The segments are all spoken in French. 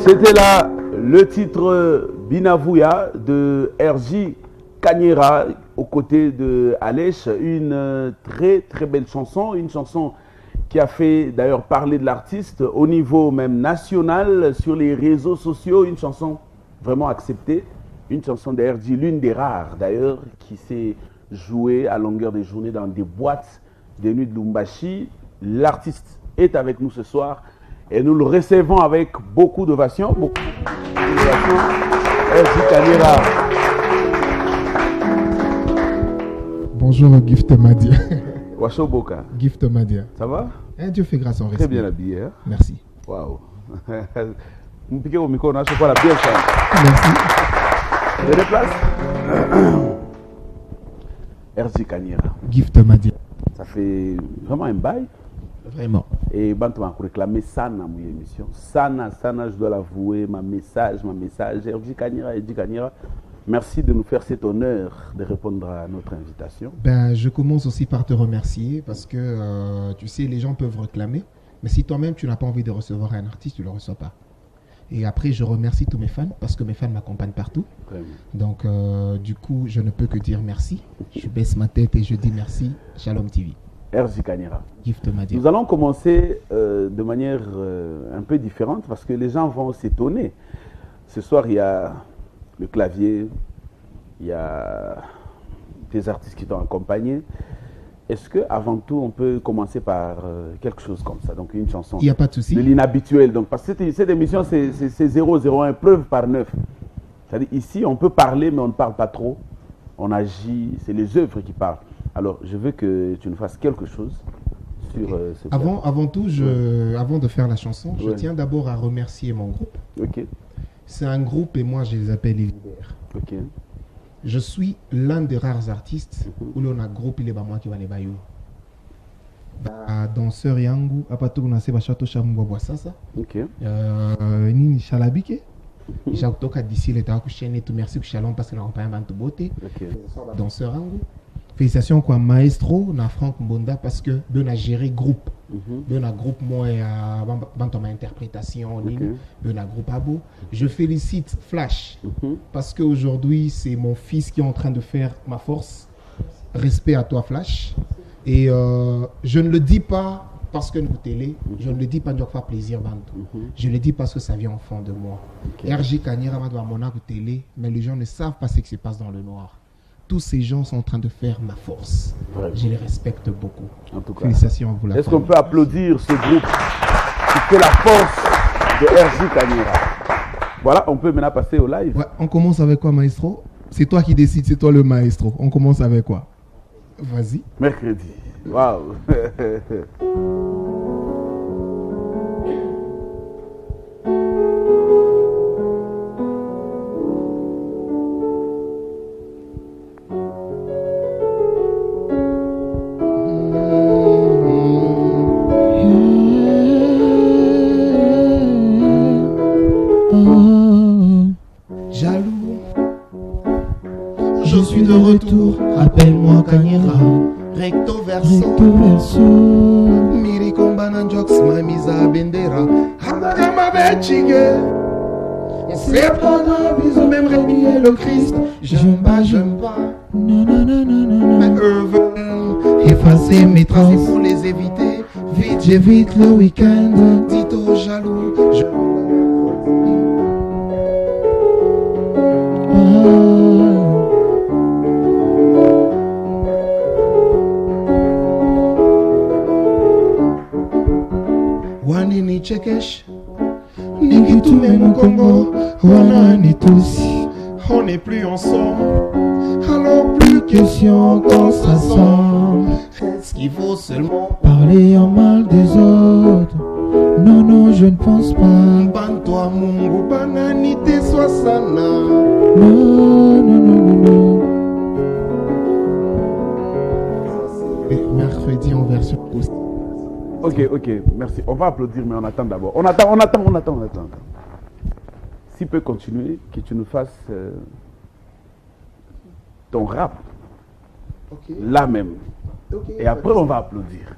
C'était là le titre Binavuya de RJ Kanyera aux côtés de Alech. Une très très belle chanson, une chanson qui a fait d'ailleurs parler de l'artiste au niveau même national sur les réseaux sociaux. Une chanson vraiment acceptée, une chanson de RJ, l'une des rares d'ailleurs qui s'est jouée à longueur de journée dans des boîtes des nuits de Lumbashi. L'artiste est avec nous ce soir. Et nous le recevons avec beaucoup d'ovation. RJ Kanyera. Bonjour Gift Madia. Washoboka. Gift Madia. Ça va? Dieu fait grâce en respect. Très bien habillé. Hein? Merci. Waouh. Mon piqué au micro, on a pas la bien ça. Merci. Je déplace. RJ Kanyera. Gift Madia. Ça fait vraiment un bail. Vraiment. Et Bantu m'a réclamé ça dans mon émission. Sana, je dois l'avouer, ma message. RJ Kanyera, merci de nous faire cet honneur de répondre à notre invitation. Ben, je commence aussi par te remercier parce que, tu sais, les gens peuvent réclamer. Mais si toi-même, tu n'as pas envie de recevoir un artiste, tu ne le reçois pas. Et après, je remercie tous mes fans parce que mes fans m'accompagnent partout. Vraiment. Donc, du coup, je ne peux que dire merci. Je baisse ma tête et je dis merci. Shalom TV. RJ Kanyera. Nous allons commencer de manière un peu différente parce que les gens vont s'étonner. Ce soir, il y a le clavier, il y a des artistes qui t'ont accompagné. Est-ce qu'avant tout, on peut commencer par quelque chose comme ça, donc une chanson? Il n'y a pas de souci. De l'inhabituel. Donc, parce que cette émission, c'est 001, preuve par 9. C'est-à-dire, ici, on peut parler, mais on ne parle pas trop. On agit, c'est les œuvres qui parlent. Alors, je veux que tu nous fasses quelque chose sur ce avant tout, avant de faire la chanson, je tiens d'abord à remercier mon groupe. Ok. C'est un groupe et moi, je les appelle les leaders. Ok. Je suis l'un des rares artistes où l'on a groupe, il est moi qui va les bailler. Danseur yangu, apatou na seba chateau chambo boisasa. Ok. Nini chalabike. J'ai toka d'ici le temps que chaîne tout merci que chalon parce que n'a pas un beauté. Danseur yangu. Félicitations quoi maestro na Franck Mbonda parce que de na géré groupe. De na groupe moi dans ma interprétation de na groupe abo. Je félicite Flash parce que aujourd'hui c'est mon fils qui est en train de faire ma force. Respect à toi Flash. Et je ne le dis pas parce que nous télé, je ne le dis pas de faire plaisir Bantou. Je le dis parce que ça vient au fond de moi. RJ Kanyera m'a mon télé, mais les gens ne savent pas ce qui se passe dans le noir. Tous ces gens sont en train de faire ma force. Ouais. Je les respecte beaucoup. En tout cas, félicitations à vous. Est-ce qu'on peut applaudir ce groupe qui fait la force de RJ Kanyera? Voilà, on peut maintenant passer au live. Ouais, on commence avec quoi, maestro? C'est toi qui décides, c'est toi le maestro. On commence avec quoi? Vas-y. Mercredi. Waouh. De retour, appelle-moi Kanyera. Recto verso, Miri Kombana Jox, Mamisa Bendera. Hamama Betchige. C'est pas grave, ils ont même renié le Christ. J'aime pas. Non. Mais eux veulent effacer mes traces. Et pour les éviter, vite, j'évite le week-end. Dites aux jaloux, Wanini Chekesh, Nikitume mon Congo, Wanani tous, on n'est plus ensemble, alors plus question qu'on s'assemble. Est-ce qu'il faut seulement parler en mal des autres? Non, je ne pense pas. Ban-toi Mungu, bananité soit sana. Non. Mercredi en version post. Ok, merci. On va applaudir, mais on attend d'abord. On attend. Si peut continuer, que tu nous fasses ton rap. Là même. Et après, on va applaudir.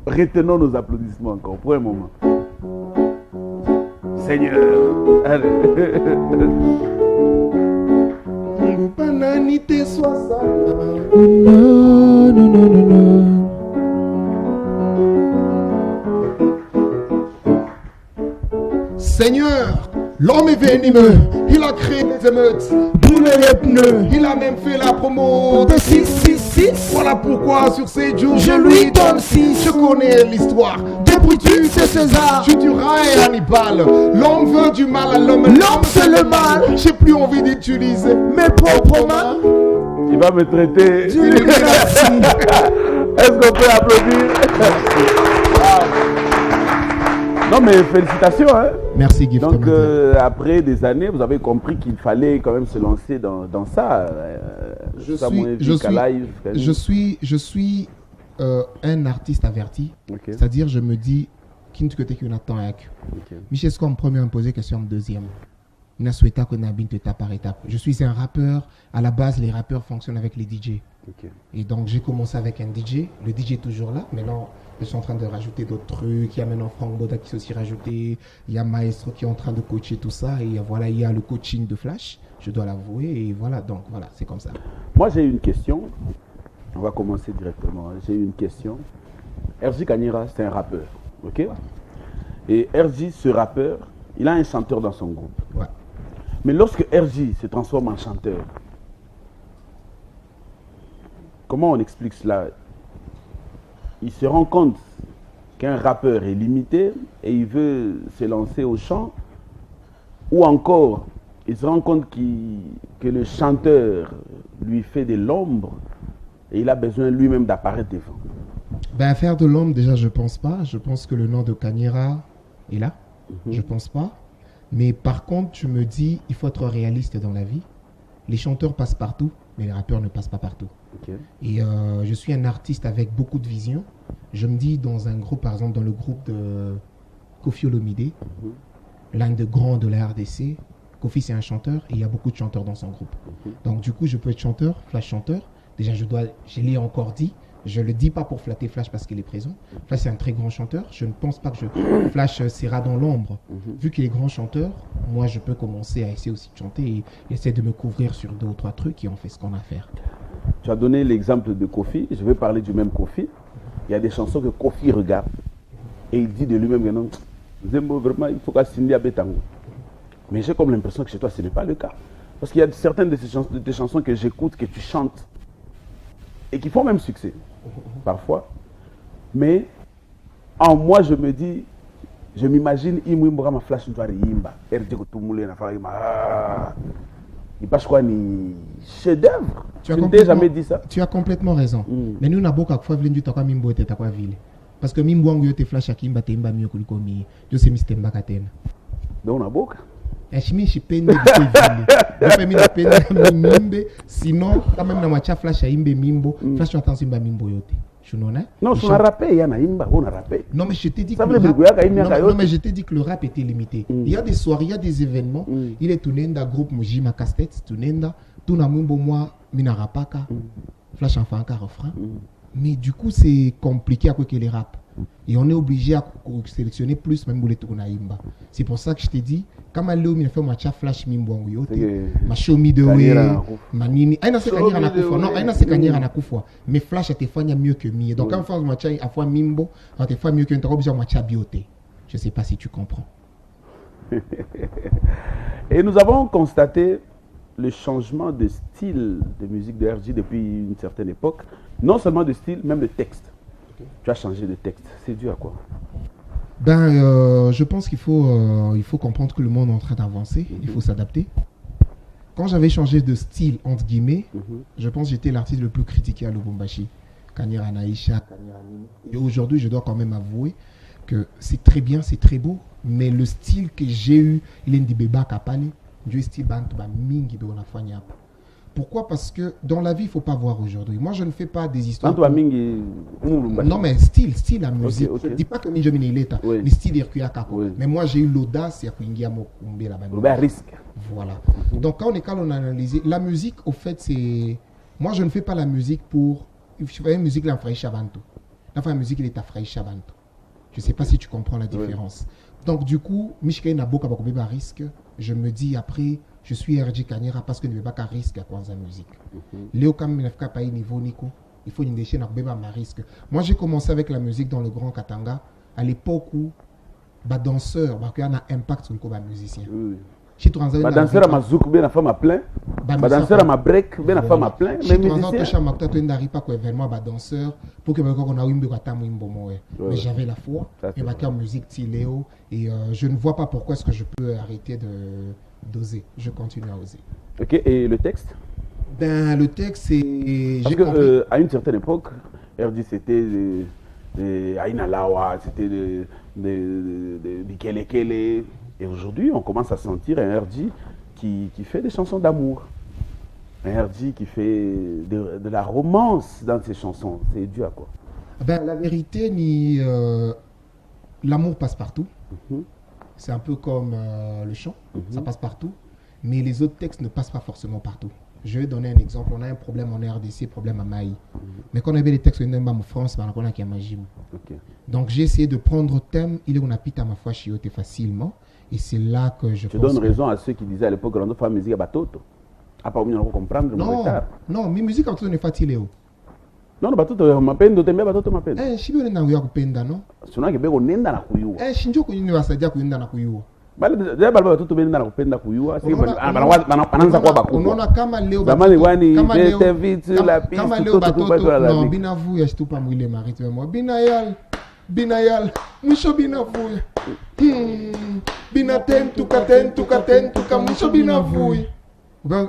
Retenons nos applaudissements encore pour un moment. Seigneur. Allez. Non, non, non, non, non. Seigneur, l'homme est venimeux, il a créé des émeutes, brûlé les pneus, il a même fait la promo de 666. Voilà pourquoi sur ces jours je lui donne 6. Je connais l'histoire des Brutus de César, Juturin et Hannibal. L'homme veut du mal à l'homme, l'homme c'est le mal. J'ai plus envie d'utiliser mes propres mains. Il va me traiter. Est-ce qu'on peut applaudir? Non mais félicitations. Hein? Merci Gift. Donc après des années, vous avez compris qu'il fallait quand même se lancer dans ça. Je suis un artiste averti. Okay. C'est-à-dire je me dis qui ne que tu attends avec. Michel Sco en premier me posé question en deuxième. Étape par étape. Je suis un rappeur. À la base, les rappeurs fonctionnent avec les DJ. Okay. Et donc, j'ai commencé avec un DJ. Le DJ est toujours là. Maintenant, je suis en train de rajouter d'autres trucs. Il y a maintenant Franck Boda qui s'est aussi rajouté. Il y a Maestro qui est en train de coacher tout ça. Et voilà, il y a le coaching de Flash. Je dois l'avouer. Et voilà, donc voilà, c'est comme ça. Moi, j'ai une question. On va commencer directement. J'ai une question. RJ Kanyera, c'est un rappeur. Ok? Et RJ, ce rappeur, il a un chanteur dans son groupe. Ouais. Mais lorsque RJ se transforme en chanteur, comment on explique cela? Il se rend compte qu'un rappeur est limité et il veut se lancer au chant, ou encore il se rend compte que le chanteur lui fait de l'ombre et il a besoin lui-même d'apparaître devant. Ben, faire de l'ombre, déjà, je pense pas. Je pense que le nom de Kanyera est là. Je pense pas. Mais par contre, je me dis, il faut être réaliste dans la vie. Les chanteurs passent partout, mais les rappeurs ne passent pas partout. Okay. Et je suis un artiste avec beaucoup de vision. Je me dis, dans un groupe, par exemple, dans le groupe de Koffi Olomide, l'un des grands de la RDC, Koffi, c'est un chanteur et il y a beaucoup de chanteurs dans son groupe. Donc, du coup, je peux être chanteur, Flash chanteur. Déjà, je l'ai encore dit. Je ne le dis pas pour flatter Flash parce qu'il est présent. Flash, c'est un très grand chanteur. Je ne pense pas que Flash sera dans l'ombre. Vu qu'il est grand chanteur, moi, je peux commencer à essayer aussi de chanter et essayer de me couvrir sur 2 ou 3 trucs et on fait ce qu'on a à faire. Tu as donné l'exemple de Koffi. Je vais parler du même Koffi. Il y a des chansons que Koffi regarde et il dit de lui-même que non, Zembo, vraiment, il faut qu'à Cindy Abetango. Mais j'ai comme l'impression que chez toi, ce n'est pas le cas. Parce qu'il y a certaines de tes chansons que j'écoute, que tu chantes et qui font même succès, parfois. Mais en moi, je me dis, je m'imagine, ma flash une soirée, il passe quoi, ni chef-d'œuvre. Tu ne t'es jamais dit ça? Tu as complètement raison. Mais nous, on a beaucoup de fois vu que Mimbo était à quoi ville. Parce que Mimbo, on a flash à Kimba, Temba, mieux que le commis. Je sais, Mr. Mbakaten. Donc, on a beaucoup. Sinon, quand même, on a flash à Imbe Mimbo. Flash à Simba Mimbo yote. Non, on a rappé, il y en a Imba, on a rappé. Non, mais je t'ai dit que le rap était limité. Il y a des soirées, il y a des événements. Il est tourné dans le groupe Mojima Casse-Tête, tourné dans tout le monde, moi, Minarapaka, Flash en fanka refrain. Mais du coup, c'est compliqué à quoi que les rap. Et on est obligé à sélectionner plus même pour les tourner à Imba. C'est pour ça que je t'ai dit, quand je fais ma flash Mimbo, ma show me the way, ma nini. Aïna c'est Kanyera na kufa. Non, aïna c'est Kanyera na kufa. Mais flash a te fait mieux que mi. Donc quand on fait ma à fois Mimbo, on te fait mieux que on obligé ma bioté. Je sais pas si tu comprends. Et nous avons constaté le changement de style de musique de RJ depuis une certaine époque. Non seulement de style, même de texte. Tu as changé de texte. C'est dû à quoi? Je pense qu'il faut comprendre que le monde est en train d'avancer. Il faut s'adapter. Quand j'avais changé de style, entre guillemets, je pense que j'étais l'artiste le plus critiqué à Lubumbashi. Kanyera Naïcha, Kanyera Nini. Et aujourd'hui, je dois quand même avouer que c'est très bien, c'est très beau. Mais le style que j'ai eu, il est un débat capani. Du style bantuba mingi de la fanya. Pourquoi? Parce que dans la vie, il ne faut pas voir aujourd'hui. Moi, je ne fais pas des histoires. Non, mais style, la musique. Je ne dis pas que je suis l'état. Le style est Kako. Mais moi, j'ai eu l'audace de risque. Voilà. Donc, quand on a analysé, la musique, au fait, c'est. Moi, je ne fais pas la musique pour. Je fais une musique, la fraîche avant tout. La musique, elle est à fraîche avant tout. Je ne sais pas si tu comprends la différence. Donc, du coup, Michel Naboka Bakobeba risque. Je me dis après, je suis RG Kanyera parce que je ne veux pas qu'à risque à quoi la musique. Léo Kam Minafka pas niveau Nico. Il faut une déchaîne à Beba ma risque. Moi, j'ai commencé avec la musique dans le Grand Katanga à l'époque où les danseurs, il y a un impact sur les musiciens. Les danseurs à ma zouk, bien la femme à plein. Les danseurs à ma break, bien la femme à plein. Mais j'avais la foi. Et ma musique Tiléo. Et je ne vois pas pourquoi est-ce que je peux arrêter d'oser. Je continue à oser. Ok, et le texte? Ben, le texte, c'est... Parce qu'à une certaine époque, RD, c'était Aïna Lawa, c'était de Kele. Et aujourd'hui, on commence à sentir un RD qui fait des chansons d'amour. Un RD qui fait de la romance dans ses chansons. C'est dû à quoi? Ben, la vérité, l'amour passe partout. C'est un peu comme le chant, ça passe partout. Mais les autres textes ne passent pas forcément partout. Je vais donner un exemple. On a un problème en RDC, problème à Maï. Mais quand on avait les textes en France, on a qui a magie. Donc j'ai essayé de prendre thème, il est on a pita ma foi chioté facilement. Et c'est là que je donne raison à ceux qui disaient à l'époque que l'on fait musique à Batoto. À part on comprendre le retard. Non, mais musique à Batoto n'est pas tilé. Non, Batoto m'appelle, t'aimes Batoto m'appelle. Eh, je suis bien dans le penda, non? Sinon, il y a un nenda na kuyua. Eh, Shinjo kuyuni wa sadia kuyunda na kuyua. Déjà Batoto benda na kupenda kuyua. C'est anaanza kwa bakubwa. Unaona kama leo Zamani wani bete vitu la piste. Kama leo Batoto non bina vuya shitupa mwile marite moi. Binayal. Mwisho bina vuya. Bina tentuka mwisho bina vuya.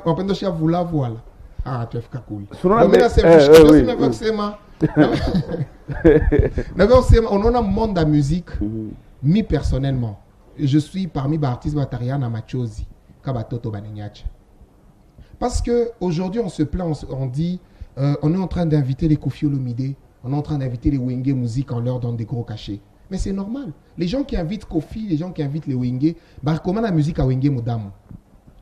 On peut dire vula voilà. Ah, tu fais cool. On a un monde de musique. Mi personnellement, je suis parmi les artistes batariens à Machozi, Kabatoto Banenyache. Parce que aujourd'hui on se plaint, on dit, on est en train d'inviter les Koffi Olomide, on est en train d'inviter les Wenge Musique, on leur donne des gros cachets. Mais c'est normal. Les gens qui invitent Koffi, les gens qui invitent les Wenge, comment la musique à Wenge Moudamo?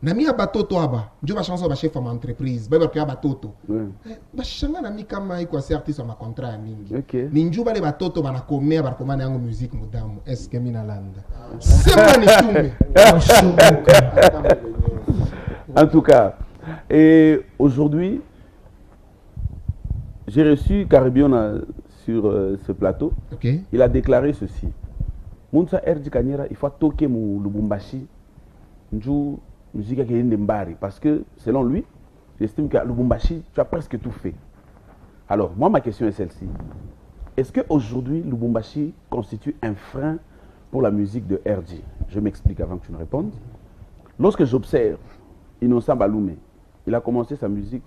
Nami ya batoto aba ndio ba chanson ba chef en entreprise ba ba batoto ba shanga nami kama iko asi artiste ma contrat mingi ni njuba le batoto bana komea ba komana yango musique mudamu est-ce que mina landa sema ni shumbe. En tout cas, et aujourd'hui j'ai reçu Caribion sur ce plateau. Il a déclaré ceci: Munsa RG Kanyera, il faut toquer mu Lubumbashi nju musique qui est Ndembari, parce que selon lui, j'estime qu'à Lubumbashi, tu as presque tout fait. Alors, moi, ma question est celle-ci. Est-ce qu'aujourd'hui, Lubumbashi constitue un frein pour la musique de RG? Je m'explique avant que tu ne répondes. Lorsque j'observe Innocent Baloumé, il a commencé sa musique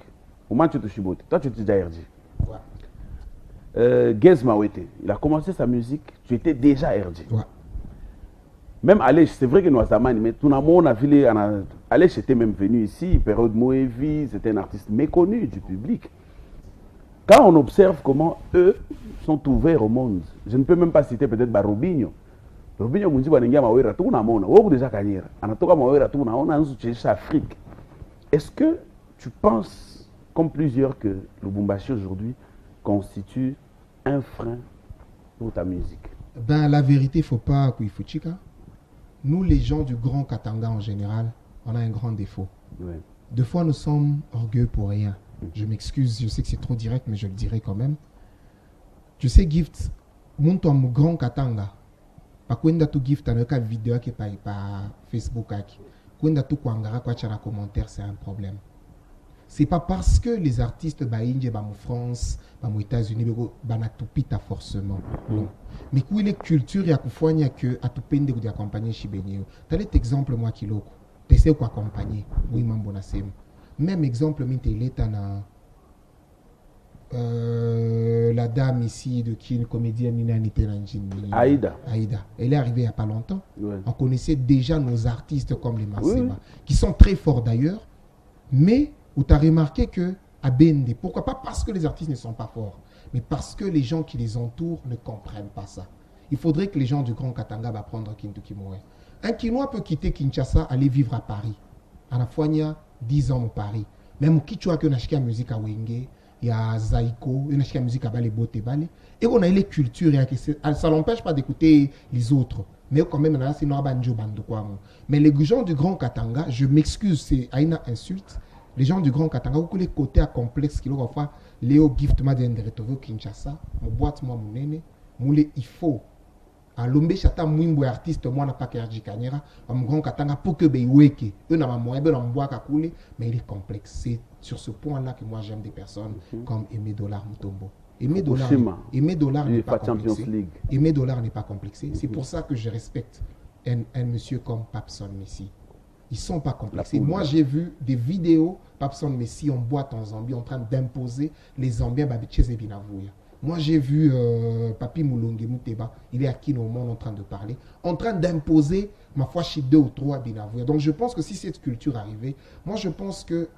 au Manchester Chibote. Toi, tu étais déjà RG. Gez Mawete, il a commencé sa musique, tu étais déjà RG. Même Alech, c'est vrai que nous avons mais tout le monde a vu Alech était même venu ici, période Moevi, c'était un artiste méconnu du public. Quand on observe comment eux sont ouverts au monde, je ne peux même pas citer peut-être Robinho. Robinho Munzi Banengia Mawera, tout le monde, ou déjà Kanyera, Anatoka Mawera, tout le monde, on a Afrique. Est-ce que tu penses, comme plusieurs, que Lubumbashi aujourd'hui constitue un frein pour ta musique? Ben, la vérité, il ne faut pas qu'il faut chica. Nous, les gens du Grand Katanga en général, on a un grand défaut. Des fois, nous sommes orgueilleux pour rien. Je m'excuse, je sais que c'est trop direct, mais je le dirai quand même. Tu sais, Gift, mon Grand Katanga, pas quand tu Gift, tu as une vidéo qui est par Facebook. Quand tu as un commentaire, c'est un problème. C'est pas parce que les artistes baïnje en France, aux États-Unis, banatupita forcément. Non. Mais quand il est culture et à kufanya que à tout pende de accompagner Chibenio. Tu as l'exemple moi qui loko. Tu sais quoi accompagner. Oui mambo na sem. Même exemple minte il est na la dame ici de qui une comédienne Ninanité Aïda. Elle est arrivée il n'y a pas longtemps. On connaissait déjà nos artistes comme les Maseba, qui sont très forts d'ailleurs, mais où tu as remarqué que à Bende, pourquoi pas parce que les artistes ne sont pas forts, mais parce que les gens qui les entourent ne comprennent pas ça. Il faudrait que les gens du Grand Katanga apprennent Kintu Kimoé. Un Kinois peut quitter Kinshasa, aller vivre à Paris. À la fois, il y a 10 ans au Paris. Même Kichwa qui a acheté la musique à Wenge, il y a Zaiko, il y a la musique à Balé, Boté, Balé. Et on a les cultures, ça l'empêche pas d'écouter les autres. Mais quand même, c'est Banjo Bando. Mais les gens du Grand Katanga, je m'excuse, c'est une insulte. Les gens du Grand Katanga, vous les côtés à complexe qui leur offrent Léo Gift m'a dit de Kinshasa, mon boîte, moi, mon aîné, moulé, il faut. À l'ombe chata mwimbo artiste moi na pas Erji Kanyera am grand katanga pour que beiweke eux na moyen ben on boit kakule mais il est complexe. C'est sur ce point là que moi j'aime des personnes comme Aimé Dollar Mutombo. Aimé Dollar n'est pas complexé. Aimé Dollar n'est pas complexé. C'est pour ça que je respecte un monsieur comme Papson Messi. Ils sont pas complexés. Moi j'ai vu des vidéos Papson Messi en boîte en Zambie en train d'imposer les Zambiens babichez et Binavouya. Moi, j'ai vu Papi Moulongue Mouteba, il est à qui au monde en train de parler, en train d'imposer, ma foi, chez 2 ou 3 Binavouya. Donc, je pense que si cette culture arrivait, moi, je pense que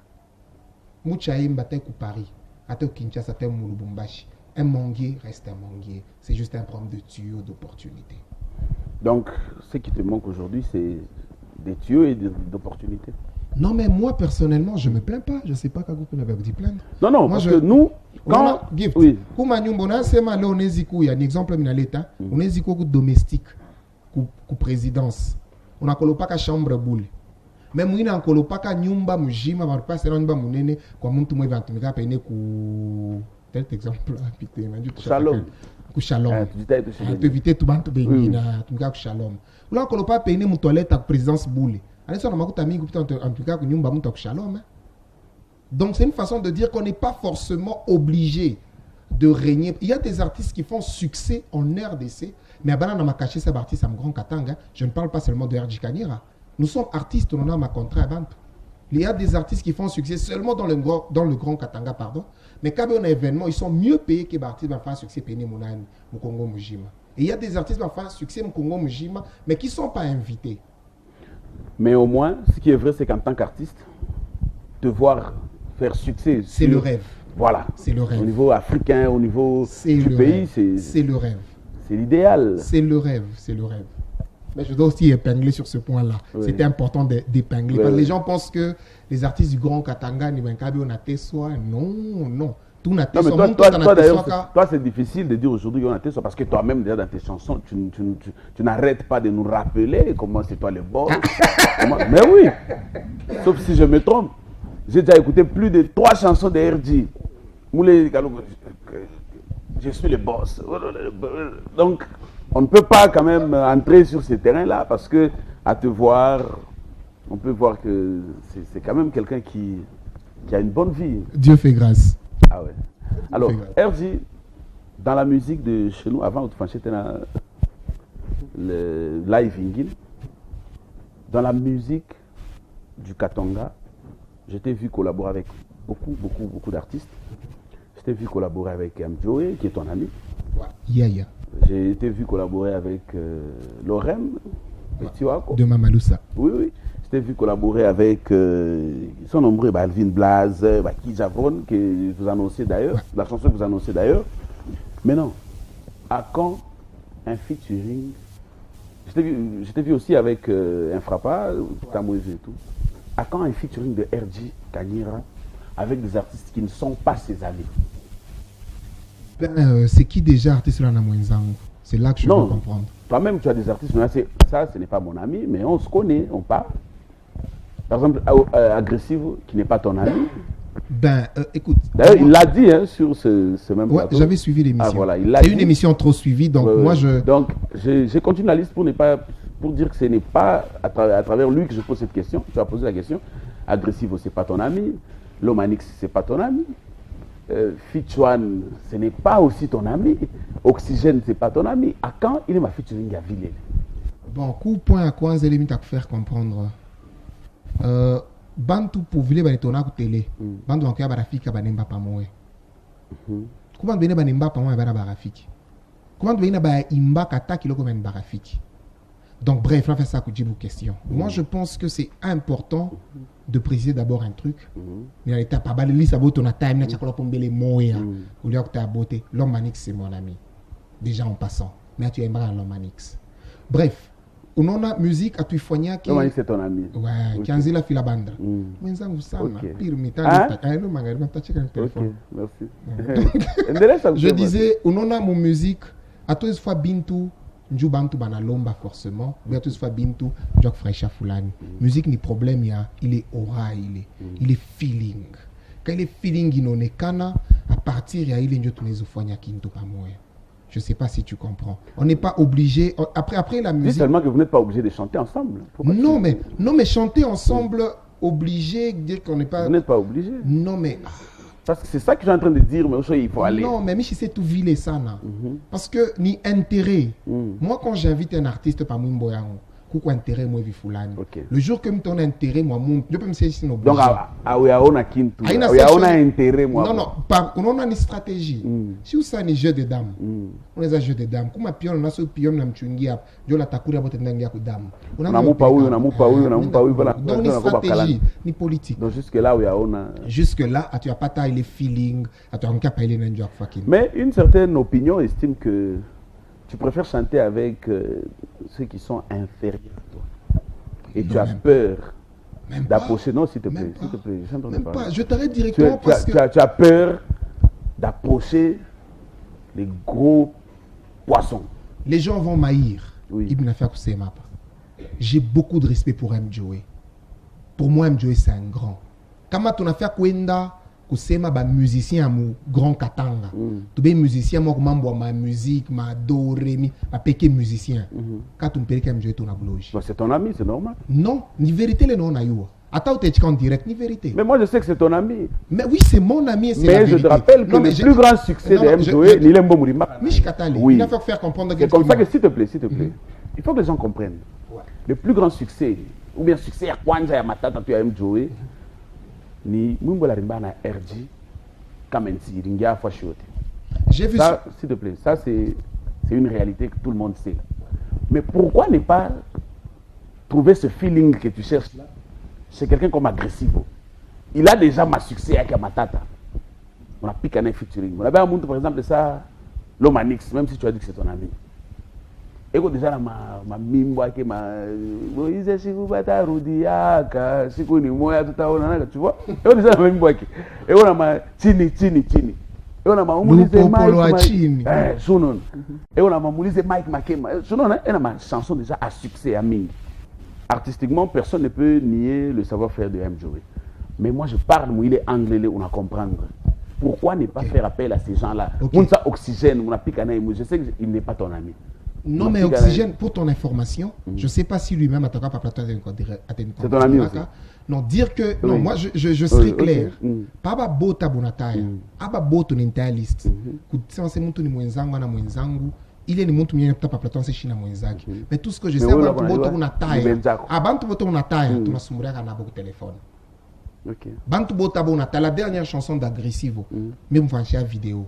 Mouchaïm Batek ou Paris, Atek Kinshasa, Atek Moulubumbashi, un manguier reste un manguier. C'est juste un problème de tuyaux, d'opportunités. Donc, ce qui te manque aujourd'hui, c'est des tuyaux et d'opportunités. Non, mais moi, personnellement, je ne me plains pas. Je ne sais pas quand vous pouvez vous dire plaindre. Non, non, moi, parce que nous, quand... Gift. Oui. Comme on il y a un exemple dans l'État. On est domestique, présidence. On n'a pas de chambre boule. Même si on n'a pas de nyumba mujima, on n'a pas de nyumba munene, comme on a dit, tel exemple, Shalom. Shalom. Tu éviter tout le monde, Shalom. On n'a pas de une toilette à présidence boule. Donc c'est une façon de dire qu'on n'est pas forcément obligé de régner. Il y a des artistes qui font succès en RDC, mais à Banana Makaché, c'est artiste à Grand Katanga. Je ne parle pas seulement de Erji Kanyera. Nous sommes artistes, on a ma contrat à Bantu. Il y a des artistes qui font succès seulement dans le Grand Katanga, pardon. Mais quand on a un événement, ils sont mieux payés que les artistes qui font succès Péné Mounani, Mukongo Mujima. Et il y a des artistes qui font succès Mukongo Mujima, mais qui ne sont pas invités. Mais au moins, ce qui est vrai, c'est qu'en tant qu'artiste, devoir faire succès. C'est le rêve. Voilà. C'est le rêve. Au niveau africain, au niveau du pays, c'est le rêve. C'est l'idéal. C'est le rêve, c'est le rêve. Mais je dois aussi épingler sur ce point-là. Oui. C'était important d'épingler. Parce que les gens pensent que les artistes du Grand Katanga, on a tes soins. Non, non. Non, mais toi d'ailleurs, toi, c'est difficile de dire aujourd'hui qu'on a tes soins parce que toi-même, déjà dans tes chansons, tu n'arrêtes pas de nous rappeler comment c'est toi le boss. Mais oui, sauf si je me trompe. J'ai déjà écouté plus de 3 chansons de RG. Je suis le boss. Donc, on ne peut pas quand même entrer sur ce terrain-là parce que, à te voir, on peut voir que c'est quand même quelqu'un qui a une bonne vie. Dieu fait grâce. Ah ouais. Alors, RG, dans la musique de chez nous, avant, j'étais dans le live Ingil. Dans la musique du Katanga, je t'ai vu collaborer avec beaucoup d'artistes. Je t'ai vu collaborer avec Mjoe, qui est ton ami. Yeah. J'ai été vu collaborer avec Lorem, de Mamaloussa. Oui. Je t'ai vu collaborer avec, ils sont nombreux, Alvin Blaz, Kijavron, que vous annoncez d'ailleurs, la chanson que vous annoncez d'ailleurs. Mais non, à quand un featuring? Je t'ai vu aussi avec Infrapa, Tamouévé et tout. À quand un featuring de Erji Kanyera avec des artistes qui ne sont pas ses amis? C'est qui déjà artiste là dans Mwenzango? C'est là que je veux comprendre. Toi-même, tu as des artistes, mais ça, ce n'est pas mon ami, mais on se connaît, on parle. Par exemple, Agressivo, qui n'est pas ton ami. Écoute. D'ailleurs, il l'a dit sur ce même plateau. J'avais suivi l'émission. Ah, voilà, c'est une émission trop suivie, donc moi je... Donc, j'ai continué la liste pour dire que ce n'est pas à travers lui que je pose cette question. Tu as posé la question. Agressivo, ce n'est pas ton ami. Lomanix, ce n'est pas ton ami. Fichuan, ce n'est pas aussi ton ami. Oxygène, ce n'est pas ton ami. À quand il est ma featuring à Villele? Bon, coup point à quoi j'ai limite à faire comprendre. Bantu pour Villele, banetona ku télé. Bantu en kia barafika banemba pa moe. Comment bene banemba pa moe bara barafiki. Comment bene ba imba kata kiloko men barafiki. Donc bref, on va faire ça à Koudjibou question. Moi, je pense que c'est important de préciser d'abord un truc. Mais l'état pas balé, ça vaut ton time, n'a pas pour les mots. Ou là que tu as beauté. L'homme Manix, c'est mon ami. Déjà en passant. Mais tu aimeras l'homme Manix. Bref, unaona musique atuifanyia ki Comment c'est ton ami? ouais Ok. kianzila fila banda mwenzangu sana pire mitani no magari matacheka na Ok, telefone. merci. Endelea Je disais unaona mu musique atois fois bintu nju bantu banalomba forcément mais atois fois bintu nju fraîcha fulani. Musique ni problème ya il est aura il est feeling. Quand il est feeling inaonekana à partir ya ile njo tunezofanya kintu pamoja. Je sais pas si tu comprends. On n'est pas obligé après la musique. Dis seulement que vous n'êtes pas obligé de chanter ensemble. Non mais chanter ensemble obligé dire qu'on n'est pas. Vous n'êtes pas obligé. Non mais parce que c'est ça que je suis en train de dire, mais il faut aller. Non mais Michi c'est tout vilé ça na. Parce que ni intérêt. Moi quand j'invite un artiste par Mwimbo yango, kuko intérêt moi vifulani. Le jour que me ton intérêt moi je peux me dire si no. Donc on a kintu. On a intérêt moi. Non on a une stratégie. Si ça ni jeu de dames. On les a jeu de dames. Kuma pion na so pion na mchungi hapa. Jo la takura bote ndangia ku dames. Unamupa huyu voilà. Donc ni stratégie, ni politique. Donc jusque là on a jusque là tu as pas ta les feeling, tu as encore pas les n'enjoy fucking. Mais une certaine opinion estime que tu préfères chanter avec ceux qui sont inférieurs à toi. Et tu as peur d'approcher. Non, s'il te plaît, même pas. Je t'arrête directement parce que tu as peur d'approcher les gros poissons. Les gens vont m'haïr. Oui. Ibn Afia Kusema. J'ai beaucoup de respect pour M-Joey. Pour moi, M-Joey, c'est un grand. Kama tu n'as fait Kwenda, Kusema, ba musicien, mon grand Katanga. Tu es musicien, moi, mambo ma musique, ma do, ré, mi, ma péké musicien. Quand tu me payes M-Joey, tu n'as bloqué. C'est ton ami, c'est normal. Non, ni vérité, les non, na yo. Attends, tu es en direct, ni vérité. Mais moi, je sais que c'est ton ami. Mais oui, c'est mon ami et c'est mais je te rappelle que le plus grand succès de M-Joey, il est Mourima. Oui. Il a fait faire comprendre. C'est comme ça que, s'il te plaît, il faut que les gens comprennent. Le plus grand succès, ou bien succès à Kwanja, à Matata, tu as M-Joey, ni Mumbo la Rimba na RG, Kamensi, Ringia Fashiote. J'ai vu ça. S'il te plaît, ça c'est une réalité que tout le monde sait. Mais pourquoi ne pas trouver ce feeling que tu cherches là? C'est quelqu'un comme Agressivo. Il a déjà ma succès avec Matata. On a piqué un featuring. On avait un monde, par exemple, de ça, l'Omanix, même si tu as dit que c'est ton ami. Et déjà, ma mimbo, Moïse, si vous battez Roudiaka, si vous n'êtes pas tu vois. Et déjà, ma mimbo, et on a ma Tini. Et on a ma Moulise Mike. Et on a ma Moulise Mike Makema. Sinon, on a ma chanson déjà à succès à Ming. Artistiquement, personne ne peut nier le savoir-faire de M-Joey. Mais moi, je parle, où il est anglais, on a comprendre. Pourquoi ne pas faire appel à ces gens-là? On a oxygène, on a piqué. Je sais qu'il n'est pas ton ami. Non, mais Oxygène, pour ton information, je ne sais pas si lui-même a pas plateau à c'est ton ami aussi. Non, dire que... Non, moi, je serai clair. Pas bota bonataya. Aba boto n'intaliste. C'est mon tour ni mwenzangu na mwenzangu. Il est ni mtu mwenye pas plateau c'est china mwenzaki. Mais tout ce que je sais, abantu boto bonataya. Abantu boto bonataya, tunasumburia kana beaucoup téléphone. OK. Bantu bota bonataya, la dernière chanson d'Aggressivo. Mais me fâcher vidéo.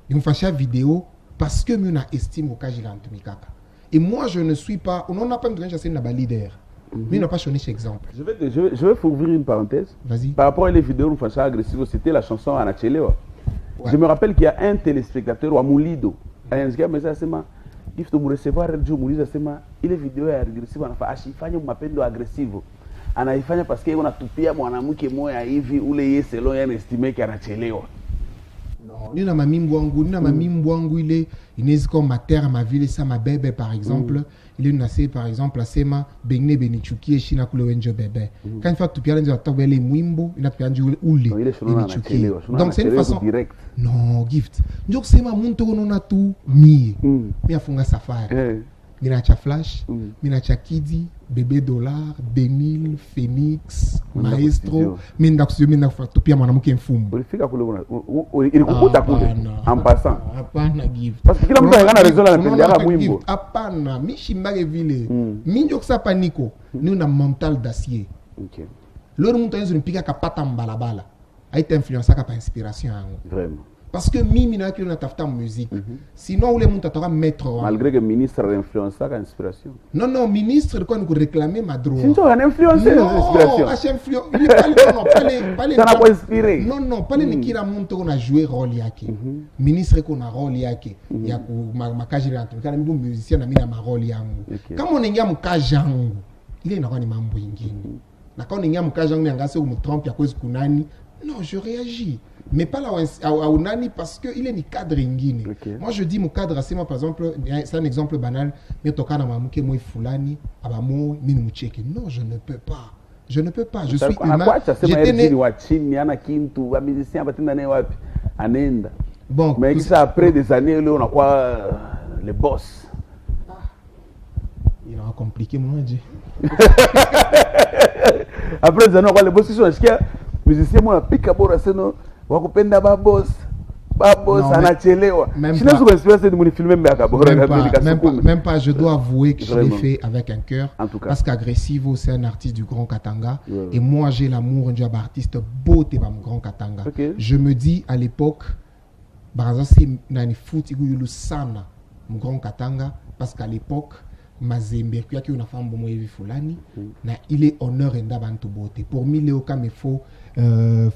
Il me fâcher vidéo. Parce que nous estime au cas où et moi je ne suis pas on n'a pas besoin de chasser un leader mais n'a pas choisi cet exemple. Je vais ouvrir une parenthèse. Vas-y. Par rapport à les vidéos où Facha Agressivo, c'était la chanson Anachelewa. Je me rappelle qu'il y a un téléspectateur ou Moulido il faut me recevoir il est vidéo Agressivo anafanya mapendo Agressivo anaifanya parce que unatupia mwanamke moya hivi ule yeye selon yana estime que anachelewa. Nina mamimbo wangu il est comme ma terre ma ville ça ma bébé par exemple il est nassé par exemple à sema bengne benichuki et china kule wenjo bébé quand il fait tout bien dans ta les mwimbo il a bien joué ouli donc c'est une façon direct. Non gift donc c'est ma muntu on tout mi afunga safari mina cha flash mina cha kidi bébé dollar Benil Phoenix Maestro minda kusubiri tupia mwanamke mfumbo ulifika kule ilikukuta kule en passant hapana gift parce que kila mtu ana raison na anatendea mwimbo hapana mishimbage vile minjo kusapa niko ni una mental d'acier. OK. Loro mtu anaweza nipiga kapata mbalabala haita influence kapa inspiration yangu vraiment Parce que mimi na kilo na tafuta musique. Sinon ou les monde t'aura mettre. Malgré que le ministre a influencé ça comme inspiration. Non, ministre quoi nous réclamer ma droit. Si tu as influencé l'inspiration. Ça n'a pas inspiré. Non, pas les qui la monte qu'on a joué rôle yake. Ministre qu'on a rôle yake. Ya ku makaji na quand même musicien na mina ma rôle yangu. Kama unengia mkajangu. Ile inakuwa ni mambo ingine. Na kama unengia mkajangu ni angase ku Trump ya kwezi kunani. Non, je réagis. Mais pas là au nani parce que il est ni cadre ingine. Moi je dis mon cadre c'est moi par exemple c'est un exemple banal mais toka na mamuke moi fulani abamo mini mucheke. Non, je ne peux pas. Je ne peux pas. Je suis humain. J'étais né wa chini yana kintu wa musicien batenda ne wapi anenda. Bon, mais ça après des années là on a quoi les boss. Il a compliqué mon Dieu. Après des années on va les boss sont est-ce que musicien moi pika bora seno wakupenda babos anachelewa. Même pas, je dois avouer que je l'ai fait avec un cœur. Parce qu'Aggressivo, c'est un artiste du Grand Katanga. Et moi, j'ai l'amour d'un artiste beau de mon Grand Katanga. Je me dis à l'époque, c'est un foot sana mon Grand Katanga. Parce qu'à l'époque, Mazembe, qui a une femme fulani, il est honneur et d'abantu beauté. Pour moi, Léo Kamefo,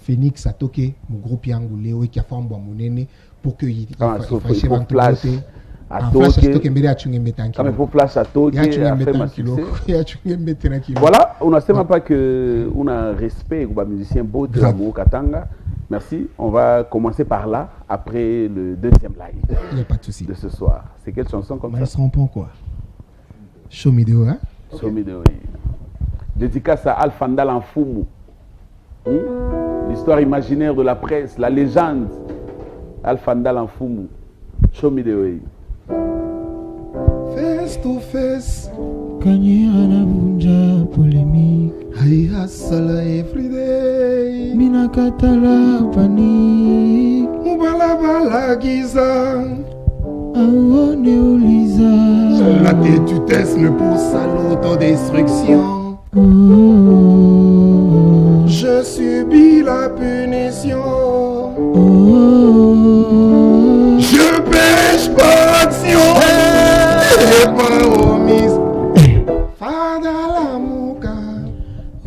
Phoenix a toqué mon groupe Yango Léo et qui a fait un bon monene pour que il fasse un flash à toquer. Voilà, on n'a seulement pas que on a respect pour les musiciens beaux de l'amour Katanga. Merci. On va commencer par là après le deuxième live. Il n'y a pas de souci. De ce soir. C'est quelle chanson comme ça? Ils seront pas quoi? Show me the way. Show me the way. Dédicace à Alfandal en Fumu. L'histoire imaginaire de la presse, la légende. Alfandal en Fumu. Show me the way. Face to face. Kanyera na bunja polémique. I hustle every day. Mina katala panique. Mubalabala giza. Aone uliza. La têtutesse me pousse à l'autodestruction. Je subis la punition. Je pêche par action et par omise. Fada la muka.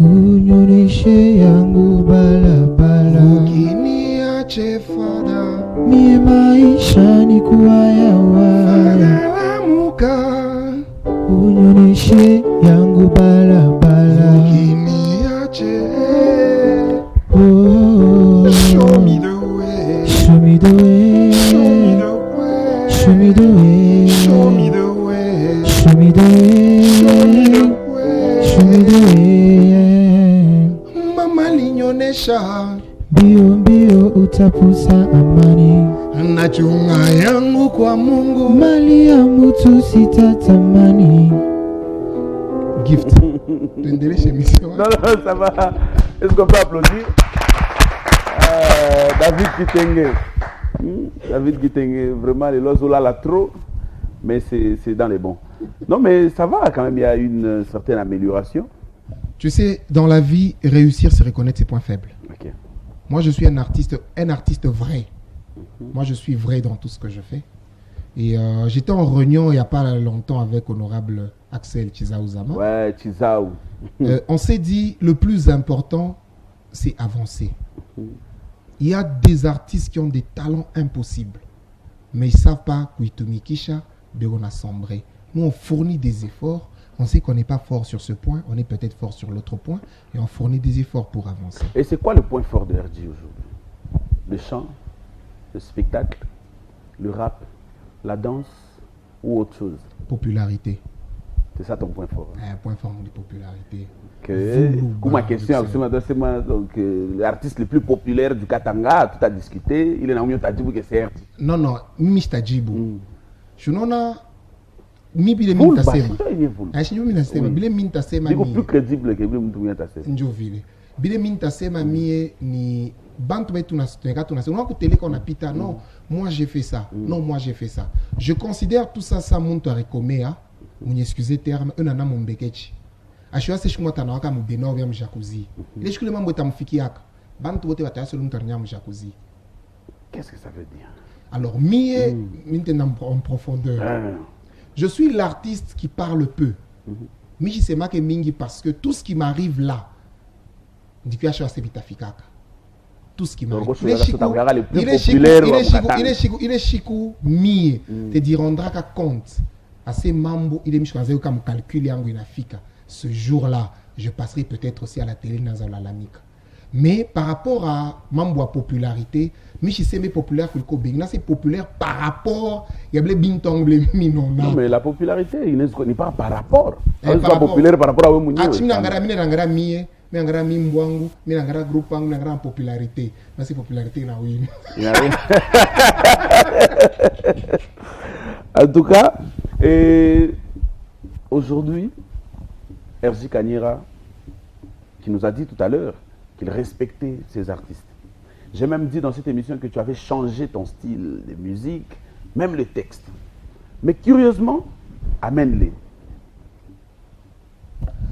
Unyoneshe yangu balabala. Ukini ache fada. Mie maisha ni kuwayawa. Fada la muka. Unyoneshe yangu balabala. Ukini ache. Oh, show me the way. Show me the way. Show me the way. Show me the way. Show me the way. Show me the way. Mama linyonesha. Bio bio utapusa amani. Nachunga yangu kwa Mungu. Mali ya mtu sitatamani. Gift. Tuendelee chez mission. Non, ça va. Est-ce qu'on peut applaudir David Kitenge. David Kitenge, vraiment, les lois là trop, mais c'est dans les bons. Non, mais ça va quand même, il y a une certaine amélioration. Tu sais, dans la vie, réussir, c'est reconnaître ses points faibles. Okay. Moi, je suis un artiste vrai. Moi, je suis vrai dans tout ce que je fais. Et j'étais en réunion il n'y a pas longtemps avec honorable Axel Chizaouzama. Ouais, Chizaou. On s'est dit, le plus important, c'est avancer. Il y a des artistes qui ont des talents impossibles, mais ils ne savent pas Kuitumikisha, on a sombré. Nous, on fournit des efforts. On sait qu'on n'est pas fort sur ce point, on est peut-être fort sur l'autre point, et on fournit des efforts pour avancer. Et c'est quoi le point fort de RG aujourd'hui? Le chant, le spectacle, le rap, la danse ou autre chose? Popularité. C'est ça ton point fort? Un point fort de popularité. Pour ma question, c'est l'artiste le plus populaire du Katanga, tout a discuté, il est dans le Tajibu que c'est RG. Non, Mimi Tajibu. Je n'en ai mi bile minta sema. Ashi minta sema bile minta sema ni plus crédible que bile minta sema. Njo vile. Bile minta sema mie ni bantu betu na sitenga tu na sema ko tele qu'on a pita non, moi j'ai fait ça. Non, moi j'ai fait ça. Je considère tout ça muntu arekomea. Mun excusez terme unana mombekechi. Ashwa se shimota na waka mudena obya mjacuzzi. Ile shikule mambo tamfiki yaka. Bantu bote bataya solo mtarnya mjacuzzi. Qu'est-ce que ça veut dire? Alors, mie, maintenant en profondeur. Je suis l'artiste qui parle peu. Mais je sais que mingi parce que tout ce qui m'arrive là, tout ce qui m'arrive. Il est chico, mie. Te dirondra qu'à compte. À ces mambo, il est mis comme calcul en Guinafika. Ce jour-là, je passerai peut-être aussi à la télé dans la lamique. Mais par rapport à mambo à popularité, Michi c'est populaire c'est populaire par rapport il y a les bintong les minons. Non mais la popularité il n'est pas par rapport. Elle est populaire par rapport à Omunyo. Ah tu n'angara mie mais angara mimboangu mais angara groupe angu angara popularité. Mais c'est popularité na oui. En tout cas, aujourd'hui, RJ Kanyera, qui nous a dit tout à l'heure qu'il respectait ses artistes. J'ai même dit dans cette émission que tu avais changé ton style de musique, même le texte. Mais curieusement, amène-les.